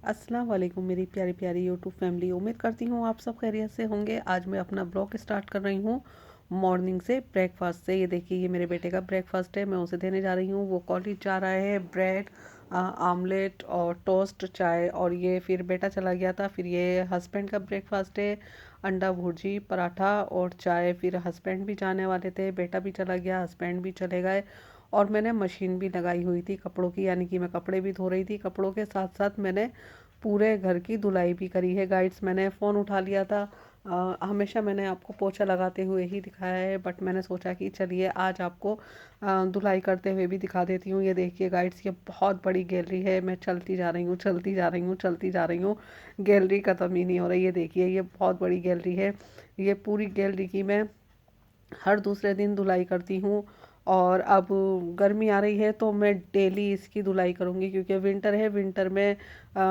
अस्सलाम वालेकुम मेरी प्यारी प्यारी यूट्यूब फैमिली। उम्मीद करती हूँ आप सब खैरियत से होंगे। आज मैं अपना ब्लॉग स्टार्ट कर रही हूँ मॉर्निंग से, ब्रेकफास्ट से। ये देखिए, ये मेरे बेटे का ब्रेकफास्ट है, मैं उसे देने जा रही हूँ। वो कॉलेज जा रहा है। ब्रेड, आमलेट और टोस्ट, चाय। और ये फिर बेटा चला गया था। फिर ये हस्बैंड का ब्रेकफास्ट है, अंडा भुर्जी, पराठा और चाय। फिर हस्बैंड भी जाने वाले थे, बेटा भी चला गया, हस्बैंड भी चले गए। और मैंने मशीन भी लगाई हुई थी कपड़ों की, यानी कि मैं कपड़े भी धो रही थी। कपड़ों के साथ साथ मैंने पूरे घर की धुलाई भी करी है। गाइड्स, मैंने फ़ोन उठा लिया था। हमेशा मैंने आपको पोछा लगाते हुए ही दिखाया है, बट मैंने सोचा कि चलिए आज आपको धुलाई करते हुए भी दिखा देती हूँ। ये देखिए गाइड्स, ये बहुत बड़ी गैलरी है। मैं चलती जा रही हूँ, चलती जा रही हूँ, चलती जा रही हूँ, गैलरी ख़त्म ही नहीं हो रही। ये देखिए, ये बहुत बड़ी गैलरी है। ये पूरी गैलरी की मैं हर दूसरे दिन धुलाई करती हूँ। और अब गर्मी आ रही है तो मैं डेली इसकी धुलाई करूँगी, क्योंकि विंटर है। विंटर में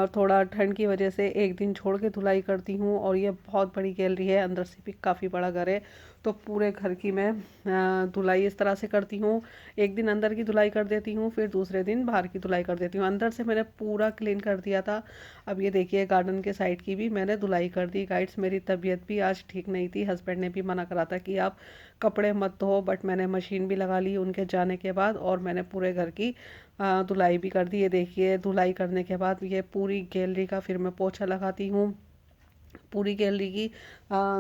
थोड़ा ठंड की वजह से एक दिन छोड़ के धुलाई करती हूँ। और ये बहुत बड़ी गैलरी है, अंदर से भी काफ़ी बड़ा घर है, तो पूरे घर की मैं धुलाई इस तरह से करती हूँ। एक दिन अंदर की धुलाई कर देती हूँ, फिर दूसरे दिन बाहर की धुलाई कर देती हूँ। अंदर से मैंने पूरा क्लीन कर दिया था। अब ये देखिए, गार्डन के साइड की भी मैंने धुलाई कर दी। गाइड्स, मेरी तबीयत भी आज ठीक नहीं थी। हस्बैंड ने भी मना करा था कि आप कपड़े मत धो, बट मैंने मशीन भी लगा ली उनके जाने के बाद, और मैंने पूरे घर की धुलाई भी कर दी। ये देखिए, धुलाई करने के बाद ये पूरी गैलरी का फिर मैं पोछा लगाती हूँ। पूरी गैलरी की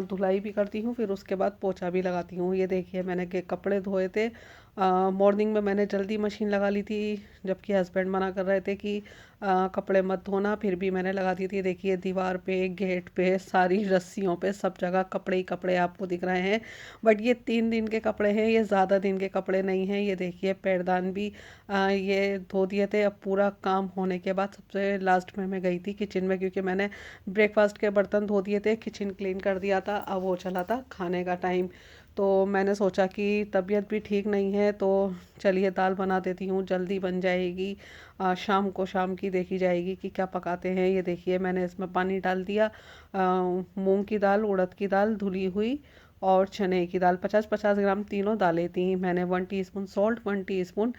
धुलाई भी करती हूँ, फिर उसके बाद पोछा भी लगाती हूँ। ये देखिए, मैंने के कपड़े धोए थे। मॉर्निंग में मैंने जल्दी मशीन लगा ली थी, जबकि हस्बैंड मना कर रहे थे कि कपड़े मत धोना, फिर भी मैंने लगा दी थी। देखिए, दीवार पे, गेट पे, सारी रस्सियों पे, सब जगह कपड़े ही कपड़े आपको दिख रहे हैं। बट ये 3 दिन के कपड़े हैं, ये ज़्यादा दिन के कपड़े नहीं हैं। ये देखिए, पैरदान भी ये धो दिए थे। अब पूरा काम होने के बाद सबसे लास्ट में मैं गई थी किचन में, क्योंकि मैंने ब्रेकफास्ट के बर्तन धो दिए थे, किचन क्लीन कर दिया था। अब वो चला था खाने का टाइम, तो मैंने सोचा कि तबीयत भी ठीक नहीं है, तो चलिए दाल बना देती हूँ, जल्दी बन जाएगी। शाम को शाम की देखी जाएगी कि क्या पकाते हैं। ये देखिए, मैंने इसमें पानी डाल दिया। मूंग की दाल, उड़द की दाल धुली हुई, और चने की दाल 50-50 ग्राम, तीनों दालें थी मैंने। 1 टीस्पून सॉल्ट, 1 टीस्पून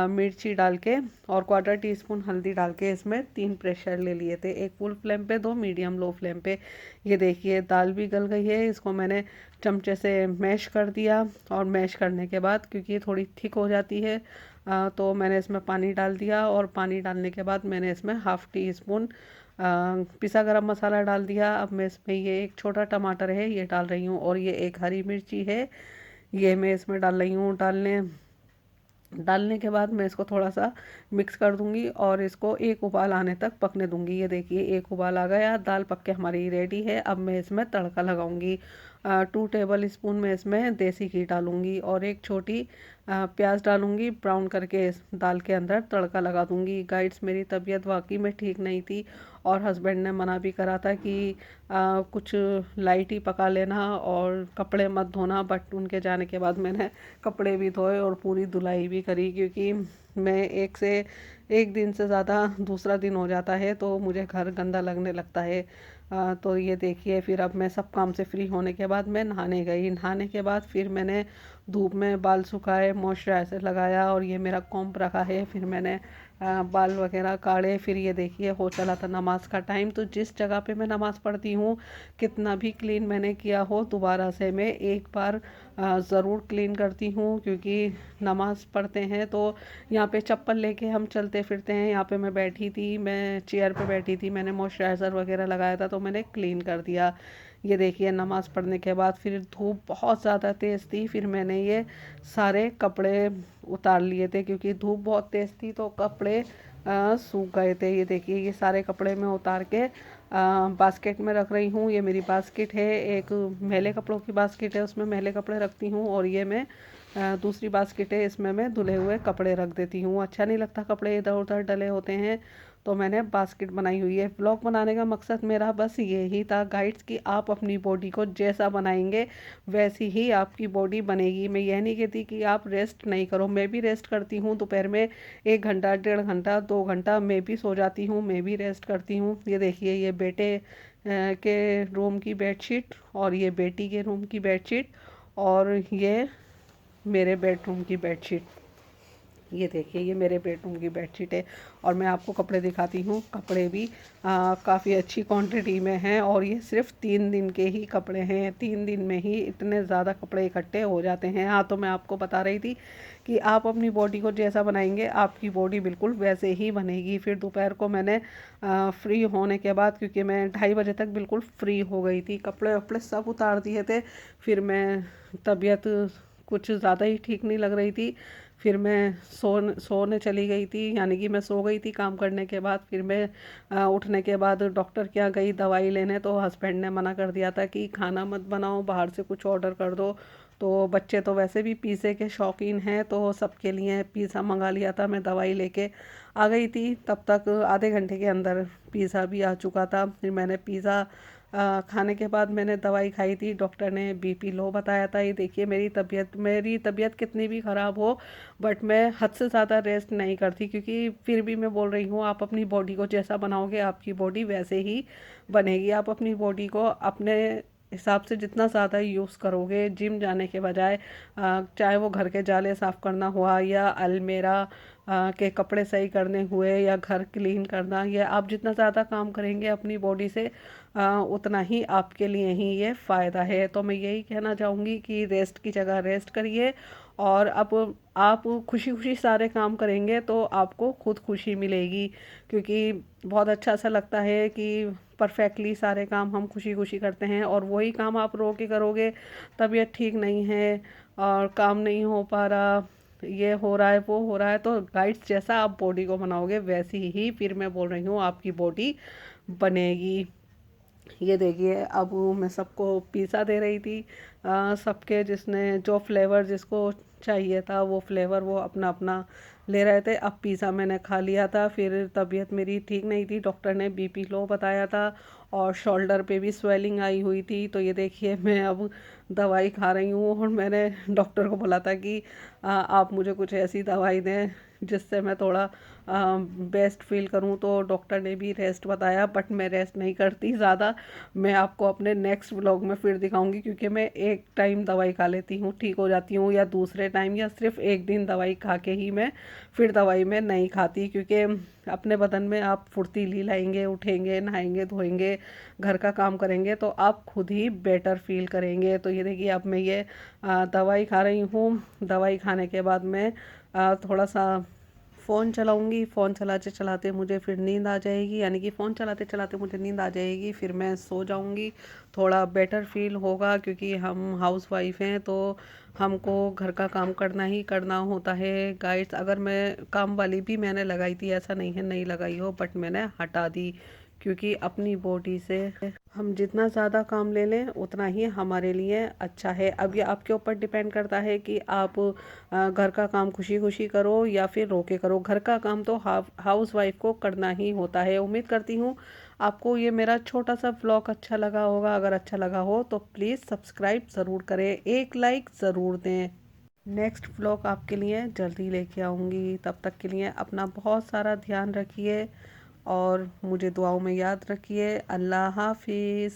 मिर्ची डाल के, और क्वार्टर टीस्पून हल्दी डाल के इसमें 3 प्रेशर ले लिए थे। एक फुल फ्लेम पे, 2 मीडियम लो फ्लेम पे। ये देखिए, दाल भी गल गई है। इसको मैंने चमचे से मैश कर दिया, और मैश करने के बाद, क्योंकि ये थोड़ी थिक हो जाती है, तो मैंने इसमें पानी डाल दिया। और पानी डालने के बाद मैंने इसमें ½ टीस्पून पिसा गरम मसाला डाल दिया। अब मैं इसमें ये एक छोटा टमाटर है ये डाल रही हूँ, और ये एक हरी मिर्ची है, ये मैं इसमें डाल रही हूँ। डालने के बाद मैं इसको थोड़ा सा मिक्स कर दूंगी, और इसको एक उबाल आने तक पकने दूंगी। ये देखिए, एक उबाल आ गया, दाल पक के हमारी रेडी है। अब मैं इसमें तड़का लगाऊंगी। 2 टेबल स्पून में इसमें देसी घी डालूंगी, और एक छोटी प्याज डालूंगी, ब्राउन करके इस दाल के अंदर तड़का लगा दूंगी। गाइड्स, मेरी तबीयत वाकई में ठीक नहीं थी, और हस्बैंड ने मना भी करा था कि कुछ लाइट ही पका लेना और कपड़े मत धोना। बट उनके जाने के बाद मैंने कपड़े भी धोए और पूरी धुलाई भी करी, क्योंकि मैं एक दिन से ज़्यादा दूसरा दिन हो जाता है तो मुझे घर गंदा लगने लगता है। तो ये देखिए, फिर अब मैं सब काम से फ्री होने के बाद मैं नहाने गई। नहाने के बाद फिर मैंने धूप में बाल सुखाए, मॉइस्चराइज़र लगाया, और ये मेरा कॉम्ब रखा है। फिर मैंने बाल वगैरह काढ़े। फिर ये देखिए, हो चला था नमाज़ का टाइम। तो जिस जगह पे मैं नमाज़ पढ़ती हूँ, कितना भी क्लीन मैंने किया हो, दोबारा से मैं एक बार ज़रूर क्लीन करती हूँ, क्योंकि नमाज़ पढ़ते हैं तो यहाँ पे चप्पल लेके हम चलते फिरते हैं। यहाँ पे मैं बैठी थी, मैं चेयर पे बैठी थी, मैंने मॉइस्चराइज़र वगैरह लगाया था, तो मैंने क्लीन कर दिया। ये देखिए, नमाज़ पढ़ने के बाद फिर धूप बहुत ज़्यादा तेज़ थी, फिर मैंने ये सारे कपड़े उतार लिए थे, क्योंकि धूप बहुत तेज़ थी तो कपड़े सूख गए थे। ये देखिए, ये सारे कपड़े मैं उतार के बास्केट में रख रही हूँ। ये मेरी बास्केट है, एक मैले कपड़ों की बास्केट है, उसमें मैले कपड़े रखती हूँ, और ये मैं दूसरी बास्केट है, इसमें मैं धुले हुए कपड़े रख देती हूँ। अच्छा नहीं लगता कपड़े इधर उधर डले होते हैं, तो मैंने बास्केट बनाई हुई है। ब्लॉग बनाने का मकसद मेरा बस यही था गाइड्स, कि आप अपनी बॉडी को जैसा बनाएंगे वैसी ही आपकी बॉडी बनेगी। मैं यह नहीं कहती कि आप रेस्ट नहीं करो, मैं भी रेस्ट करती हूँ। दोपहर में 1 घंटा, 1.5 घंटा, 2 घंटा मैं भी सो जाती हूँ, मैं भी रेस्ट करती हूँ। ये देखिए, ये बेटे के रूम की बेडशीट, और ये बेटी के रूम की बेडशीट, और ये मेरे बेडरूम की बेडशीट। ये देखिए, ये मेरे बेडरूम की बेडशीट है और मैं आपको कपड़े दिखाती हूँ। कपड़े भी काफ़ी अच्छी क्वांटिटी में हैं और ये सिर्फ 3 दिन के ही कपड़े हैं। 3 दिन में ही इतने ज़्यादा कपड़े इकट्ठे हो जाते हैं। हाँ, तो मैं आपको बता रही थी कि आप अपनी बॉडी को जैसा बनाएंगे आपकी बॉडी बिल्कुल वैसे ही बनेगी। फिर दोपहर को मैंने फ्री होने के बाद, क्योंकि मैं 2:30 बजे तक बिल्कुल फ्री हो गई थी, कपड़े वपड़े सब उतार दिए थे। फिर मैं तबीयत कुछ ज़्यादा ही ठीक नहीं लग रही थी। फिर मैं सोने चली गई थी, यानी कि मैं सो गई थी काम करने के बाद। फिर मैं उठने के बाद डॉक्टर के यहाँ गई दवाई लेने, तो हस्बैंड ने मना कर दिया था कि खाना मत बनाओ, बाहर से कुछ ऑर्डर कर दो। तो बच्चे तो वैसे भी पिज़्ज़े के शौकीन हैं, तो सबके लिए पिज़्ज़ा मंगा लिया था। मैं दवाई लेके आ गई थी, तब तक आधे घंटे के अंदर पिज़्ज़ा भी आ चुका था। फिर मैंने पिज़्ज़ा खाने के बाद मैंने दवाई खाई थी। डॉक्टर ने बीपी लो बताया था। ये देखिए, मेरी तबीयत कितनी भी ख़राब हो, बट मैं हद से ज़्यादा रेस्ट नहीं करती, क्योंकि फिर भी मैं बोल रही हूँ, आप अपनी बॉडी को जैसा बनाओगे आपकी बॉडी वैसे ही बनेगी। आप अपनी बॉडी को अपने हिसाब से जितना ज़्यादा यूज़ करोगे, जिम जाने के बजाय, चाहे वो घर के जाले साफ़ करना हुआ या अलमेरा के कपड़े सही करने हुए या घर क्लीन करना, या आप जितना ज़्यादा काम करेंगे अपनी बॉडी से, उतना ही आपके लिए ही ये फ़ायदा है। तो मैं यही कहना चाहूँगी कि रेस्ट की जगह रेस्ट करिए, और अब आप खुशी खुशी सारे काम करेंगे तो आपको खुद खुशी मिलेगी। क्योंकि बहुत अच्छा सा लगता है कि परफेक्टली सारे काम हम खुशी खुशी करते हैं, और वही काम आप रो के करोगे, तबीयत ठीक नहीं है और काम नहीं हो पा रहा, ये हो रहा है वो हो रहा है, तो गाइड्स जैसा आप बॉडी को बनाओगे वैसी ही फिर मैं बोल रही हूँ आपकी बॉडी बनेगी। ये देखिए, अब मैं सबको पिज़्ज़ा दे रही थी, सबके जिसने जो फ्लेवर जिसको चाहिए था वो फ्लेवर वो अपना अपना ले रहे थे। अब पिज़्ज़ा मैंने खा लिया था। फिर तबीयत मेरी ठीक नहीं थी, डॉक्टर ने बीपी लो बताया था और शोल्डर पे भी स्वेलिंग आई हुई थी। तो ये देखिए, मैं अब दवाई खा रही हूँ, और मैंने डॉक्टर को बोला था कि आप मुझे कुछ ऐसी दवाई दें जिससे मैं थोड़ा बेस्ट फील करूँ। तो डॉक्टर ने भी रेस्ट बताया, बट मैं रेस्ट नहीं करती ज़्यादा। मैं आपको अपने नेक्स्ट व्लॉग में फिर दिखाऊंगी, क्योंकि मैं एक टाइम दवाई खा लेती हूँ, ठीक हो जाती हूँ, या दूसरे टाइम, या सिर्फ एक दिन दवाई खा के ही मैं फिर दवाई में नहीं खाती। क्योंकि अपने बदन में आप फुर्तीली लाएंगे, उठेंगे, नहाएंगे, धोएंगे, घर का काम करेंगे, तो आप खुद ही बेटर फील करेंगे। तो ये देखिए, अब मैं ये दवाई खा रही हूँ। दवाई खाने के बाद मैं थोड़ा सा फ़ोन चलाऊँगी। फ़ोन चलाते चलाते मुझे फिर नींद आ जाएगी, यानी कि फ़ोन चलाते चलाते मुझे नींद आ जाएगी। फिर मैं सो जाऊँगी, थोड़ा बेटर फ़ील होगा, क्योंकि हम हाउसवाइफ़ हैं तो हमको घर का काम करना ही करना होता है। गाइस, अगर मैं काम वाली भी मैंने लगाई थी, ऐसा नहीं है नहीं लगाई हो, बट मैंने हटा दी, क्योंकि अपनी बॉडी से हम जितना ज़्यादा काम ले लें उतना ही हमारे लिए अच्छा है। अब ये आपके ऊपर डिपेंड करता है कि आप घर का काम खुशी खुशी करो या फिर रोके करो। घर का काम तो हाउस वाइफ को करना ही होता है। उम्मीद करती हूँ आपको ये मेरा छोटा सा व्लॉग अच्छा लगा होगा। अगर अच्छा लगा हो तो प्लीज़ सब्सक्राइब ज़रूर करें, एक लाइक ज़रूर दें। नेक्स्ट व्लॉग आपके लिए जल्दी लेके आऊँगी। तब तक के लिए अपना बहुत सारा ध्यान रखिए और मुझे दुआओं में याद रखिए। अल्लाह हाफिज़।